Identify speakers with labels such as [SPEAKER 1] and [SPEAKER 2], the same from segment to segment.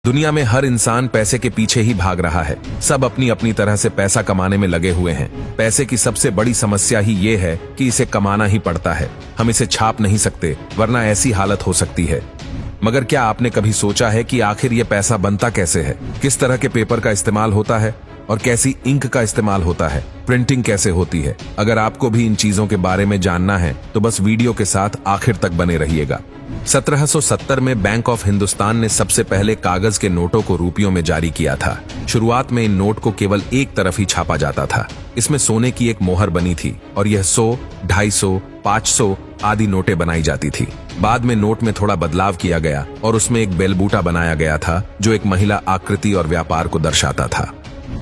[SPEAKER 1] दुनिया में हर इंसान पैसे के पीछे ही भाग रहा है। सब अपनी अपनी तरह से पैसा कमाने में लगे हुए हैं। पैसे की सबसे बड़ी समस्या ही ये है कि इसे कमाना ही पड़ता है। हम इसे छाप नहीं सकते, वरना ऐसी हालत हो सकती है। मगर क्या आपने कभी सोचा है कि आखिर ये पैसा बनता कैसे है? किस तरह के पेपर का इस्तेमाल होता है और कैसी इंक का इस्तेमाल होता है? प्रिंटिंग कैसे होती है? अगर आपको भी इन चीजों के बारे में जानना है तो बस वीडियो के साथ आखिर तक बने रहिएगा। 1770 में बैंक ऑफ हिंदुस्तान ने सबसे पहले कागज के नोटों को रुपयों में जारी किया था। शुरुआत में इन नोट को केवल एक तरफ ही छापा जाता था। इसमें सोने की एक मोहर बनी थी और यह 100, 250, 500 आदि नोटें बनाई जाती थी। बाद में नोट में थोड़ा बदलाव किया गया और उसमें एक बेलबूटा बनाया गया था जो एक महिला आकृति और व्यापार को दर्शाता था।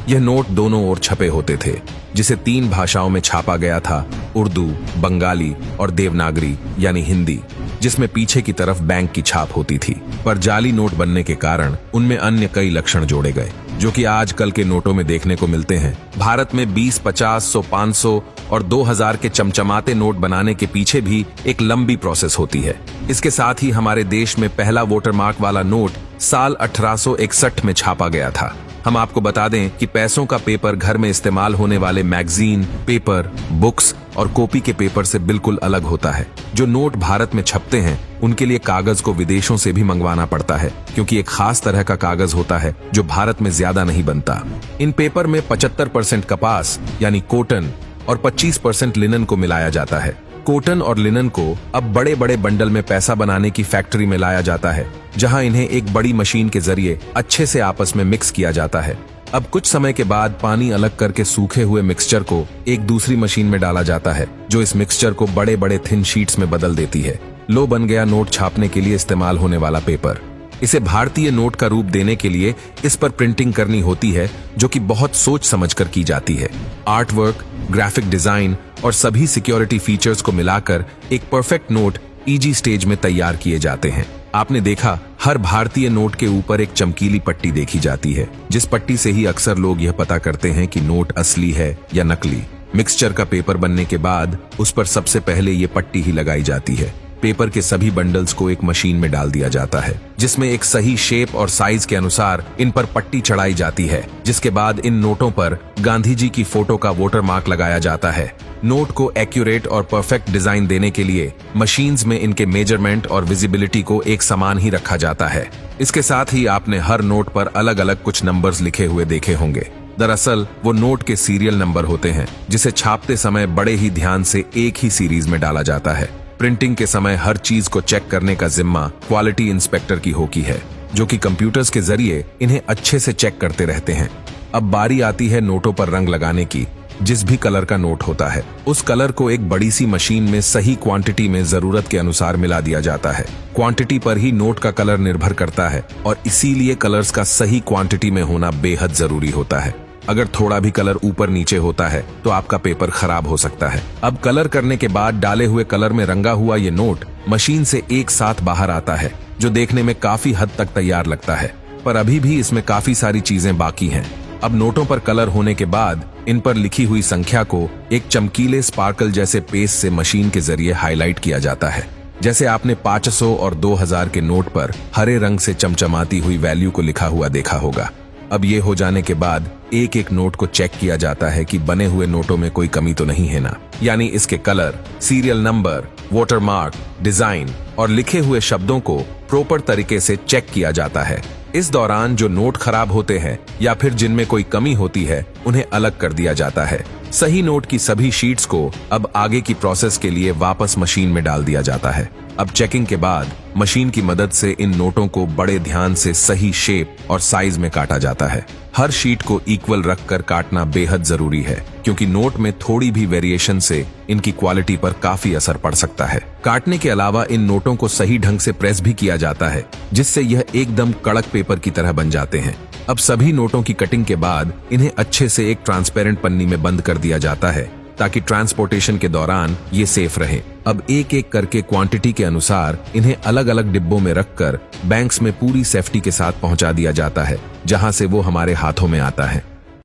[SPEAKER 1] यह नोट दोनों ओर छपे होते थे, जिसे 3 भाषाओं में छापा गया था, उर्दू, बंगाली और देवनागरी यानी हिंदी, जिसमें पीछे की तरफ बैंक की छाप होती थी। पर जाली नोट बनने के कारण उनमें अन्य कई लक्षण जोड़े गए, जो कि आजकल के नोटों में देखने को मिलते हैं। भारत में 20, 50, 100, 500 और 2000 के चमचमाते नोट बनाने के पीछे भी एक लंबी प्रोसेस होती है। इसके साथ ही हमारे देश में पहला वोटर मार्क वाला नोट साल 1861 में छापा गया था। हम आपको बता दें कि पैसों का पेपर घर में इस्तेमाल होने वाले मैगजीन, पेपर, बुक्स और कॉपी के पेपर से बिल्कुल अलग होता है। जो नोट भारत में छपते हैं उनके लिए कागज को विदेशों से भी मंगवाना पड़ता है, क्योंकि एक खास तरह का कागज होता है जो भारत में ज्यादा नहीं बनता। इन पेपर में 75% कपास यानी कॉटन और 25% लिनन को मिलाया जाता है। कॉटन और लिनन को अब बड़े बड़े बंडल में पैसा बनाने की फैक्ट्री में लाया जाता है, जहां इन्हें एक बड़ी मशीन के जरिए अच्छे से आपस में मिक्स किया जाता है। अब कुछ समय के बाद पानी अलग करके सूखे हुए मिक्सचर को एक दूसरी मशीन में डाला जाता है, जो इस मिक्सचर को बड़े बड़े थिन शीट्स में बदल देती है। लो बन गया नोट छापने के लिए इस्तेमाल होने वाला पेपर। इसे भारतीय नोट का रूप देने के लिए इस पर प्रिंटिंग करनी होती है, जो कि बहुत सोच समझकर की जाती है। आर्ट वर्क, ग्राफिक डिजाइन और सभी सिक्योरिटी फीचर्स को मिलाकर एक परफेक्ट नोट ईजी स्टेज में तैयार किए जाते हैं। आपने देखा, हर भारतीय नोट के ऊपर एक चमकीली पट्टी देखी जाती है, जिस पट्टी से ही अक्सर लोग यह पता करते हैं कि नोट असली है या नकली। मिक्सचर का पेपर बनने के बाद उस पर सबसे पहले ये पट्टी ही लगाई जाती है। पेपर के सभी बंडल्स को एक मशीन में डाल दिया जाता है, जिसमें एक सही शेप और साइज के अनुसार इन पर पट्टी चढ़ाई जाती है, जिसके बाद इन नोटों पर गांधी जी की फोटो का वोटर मार्क लगाया जाता है। नोट को एक्यूरेट और परफेक्ट डिजाइन देने के लिए मशीन्स में इनके मेजरमेंट और विजिबिलिटी को एक समान ही रखा जाता है। इसके साथ ही आपने हर नोट पर अलग अलग कुछ नंबर्स लिखे हुए देखे होंगे। दरअसल वो नोट के सीरियल नंबर होते हैं, जिसे छापते समय बड़े ही ध्यान से एक ही सीरीज में डाला जाता है। प्रिंटिंग के समय हर चीज को चेक करने का जिम्मा क्वालिटी इंस्पेक्टर की होती है, जो कि कंप्यूटर्स के जरिए इन्हें अच्छे से चेक करते रहते हैं। अब बारी आती है नोटों पर रंग लगाने की। जिस भी कलर का नोट होता है, उस कलर को एक बड़ी सी मशीन में सही क्वांटिटी में जरूरत के अनुसार मिला दिया जाता है। क्वांटिटी पर ही नोट का कलर निर्भर करता है और इसीलिए कलर्स का सही क्वांटिटी में होना बेहद जरूरी होता है। अगर थोड़ा भी कलर ऊपर नीचे होता है तो आपका पेपर खराब हो सकता है। अब कलर करने के बाद डाले हुए कलर में रंगा हुआ ये नोट मशीन से एक साथ बाहर आता है, जो देखने में काफी हद तक तैयार लगता है। पर अभी भी इसमें काफी सारी चीजें बाकी हैं। अब नोटों पर कलर होने के बाद इन पर लिखी हुई संख्या को एक चमकीले स्पार्कल जैसे पेस्ट से मशीन के जरिए हाईलाइट किया जाता है। जैसे आपने 500 और 2000 के नोट पर हरे रंग से चमचमाती हुई वैल्यू को लिखा हुआ देखा होगा। अब ये हो जाने के बाद एक एक नोट को चेक किया जाता है कि बने हुए नोटों में कोई कमी तो नहीं है ना, यानी इसके colour, serial number, voter mark, design और लिखे हुए शब्दों को प्रॉपर तरीके से चेक किया जाता है। इस दौरान जो नोट खराब होते हैं या फिर जिनमें कोई कमी होती है, उन्हें अलग कर दिया जाता है। सही नोट की सभी शीट्स को अब आगे की प्रोसेस के लिए वापस मशीन में डाल दिया जाता है। अब चेकिंग के बाद मशीन की मदद से इन नोटों को बड़े ध्यान से सही शेप और साइज में काटा जाता है। हर शीट को इक्वल रखकर काटना बेहद जरूरी है, क्योंकि नोट में थोड़ी भी वेरिएशन से इनकी क्वालिटी पर काफी असर पड़ सकता है। काटने के अलावा इन नोटों को सही ढंग से प्रेस भी किया जाता है, जिससे यह एकदम कड़क पेपर की तरह बन जाते हैं। अब सभी नोटों की कटिंग के बाद इन्हें अच्छे से एक ट्रांसपेरेंट पन्नी में बंद कर दिया जाता है, ताकि ट्रांसपोर्टेशन के दौरान ये सेफ रहे। अब एक एक करके क्वांटिटी के अनुसार इन्हें अलग अलग डिब्बों में रखकर बैंक्स में पूरी सेफ्टी के साथ पहुंचा दिया जाता है, जहां से वो हमारे हाथों में आता है।